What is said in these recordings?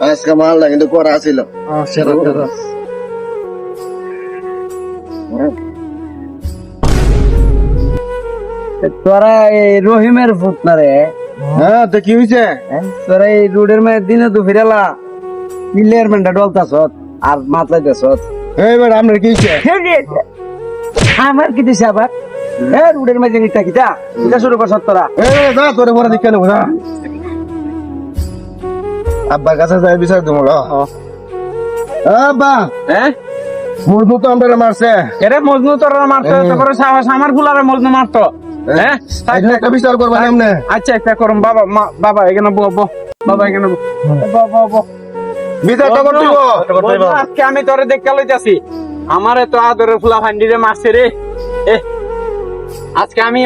আজকে মালটা কিন্তু করা ছিল। তোরা এই রহিমের ভূত না রে? হ্যাঁ, তো কি হয়েছে? তোরা এই রোডের মধ্যে দিনে তো ফিরালা পিলের মেন্টা ডলতাছ আর মাতলাইতেছ। এই বেটা, আপনার কি হয়েছে? আমার কি দিছে আবার? রোডের মধ্যে কিটা কিটা কিটা শুরু করছ তোরা? এই বেটা, যা তোরে পরে দিকে নেবো না। আব্বার কাছে যাই বিচার দেবো। আব্বা, হ্যাঁ মজনু তো আমরা মারছে। এরে মজনু তোরা মারতো, তারপরে সাহস আমার ফুলারে মজনু মারতো। হ্যাঁ এটা একটা বিচার করবেন আপনি। আচ্ছা একটা করুন বাবা, বাবা এখানে বাবা এখানে বিচারটা করতে হইব। আজকে আমি তোরে দেখতে লইতাছি, আমার এত আদরের ফুলা ফান্ডিরে মারছে রে। আজকে আমি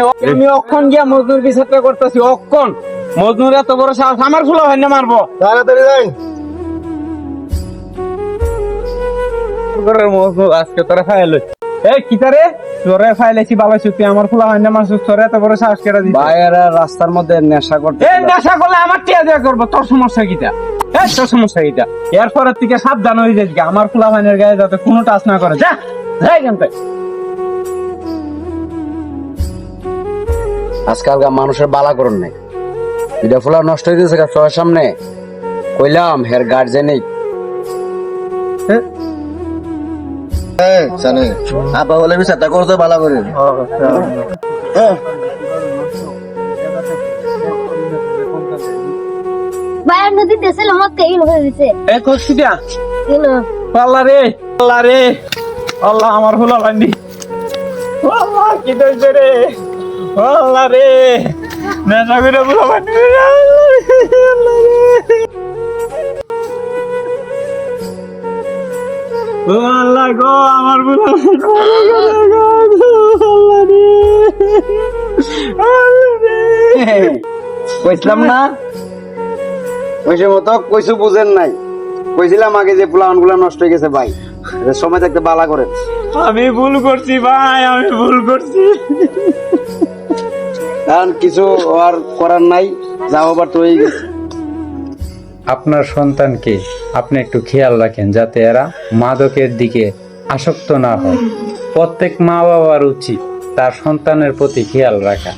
অক্ষণ গিয়া মজনুর বিচারটা করতেছি। অক্ষণ মজনুর এত বড় সাহস আমার ফুলা ফান্ডে মারবো। তাড়াতাড়ি যাই। আজকে তোরা ফাইল এই কিতারে তোরে ফাইলেছি বাবা, সত্যি আমার ফুলা ফান্ডে মারছিস, তোরে এত বড় সাহস কেটে দিই। ভাইয়েরা রাস্তার মধ্যে নেশা করতে, এই নেশা করলে আমার টিয়া দেয়া করবো, তোর সমস্যা কিটা? তোর সমস্যা কিটা? এরপরের থেকে সাবধান হয়ে যাই, আমার ফুলা ফান্ডের গায়ে যাতে কোনো টাচ না করে। যা যাই জানতে। আজকালকার মানুষের বালা করুন নাই, এটা ফুলা নষ্ট হয়ে গেছে সবার সামনে কইলাম হের গার্জেনিক। জানি আব্বা বলে বিচারটা করতে ভালো করে। বাইরের নদীতে ছিল মত এই হয়ে গেছে। এ করছি দিয়া কেন আল্লাহ রে, আল্লাহ রে, আল্লাহ আমার ফুলা ফান্ডি, আল্লাহ কি দইছে রে, আল্লাহ রে নেশা করে ফুলা ফান্ডি, আল্লাহ রে, ও আল্লাহ গো আমার ফুলা আল্লাহ রে। কইছিলাম না, কইছে মতো কইছু বুঝেন নাই, কইছিলাম আগে যে প্লান গুলা নষ্ট হয়ে গেছে ভাই, সময় থাকতে বালা করেন। আমি ভুল করছি ভাই, আমি ভুল করছি। কারণ কিছু আর করার নাই, যা হবার তো হয়ে গেছে। আপনার সন্তানকে আপনি একটু খেয়াল রাখেন যাতে এরা মাদকের দিকে আসক্ত না হয়। প্রত্যেক মা বাবার উচিত তার সন্তানের প্রতি খেয়াল রাখা।